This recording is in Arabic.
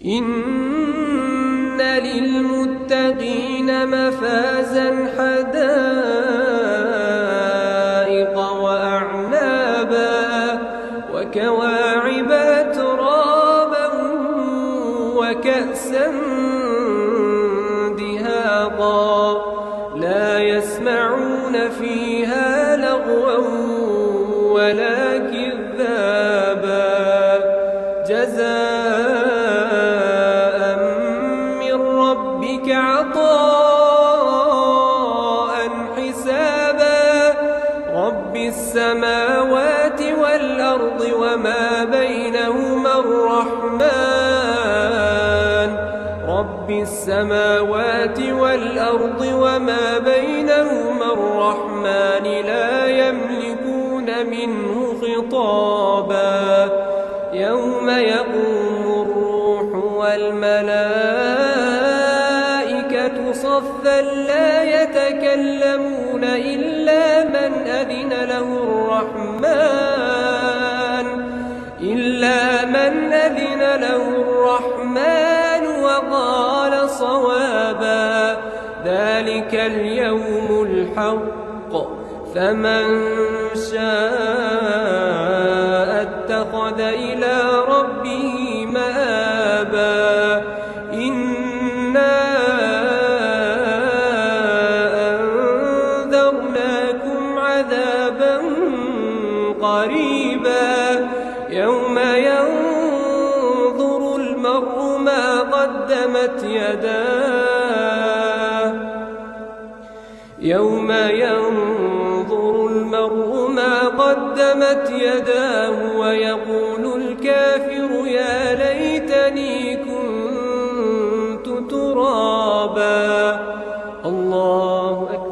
إن للمتقين مفازا حدائق وأعنابا وكواعب أترابا وكأسا دهاقا لا يسمعون فيها لغوا ولا كذابا جزاء من ربك عطاء حسابا رب السماوات والأرض وما بينهما الرحمن رب السماوات والأرض وما بينهما الرحمن لا يملكون منه خطابا يوم يقوم الروح والملائكة صفا لا يتكلمون إلا من أذن له الرحمن وقال صوابا ذلك اليوم الحق فمن شاء اتخذ إلى ربه مآبا إنا أنذرناكم عذابا قريبا يوم ينظر المرء ما قدمت يداه يوم ينظر المرء ما قدمت يداه ويقول الكافر يا ليتني كنت ترابا الله أكبر.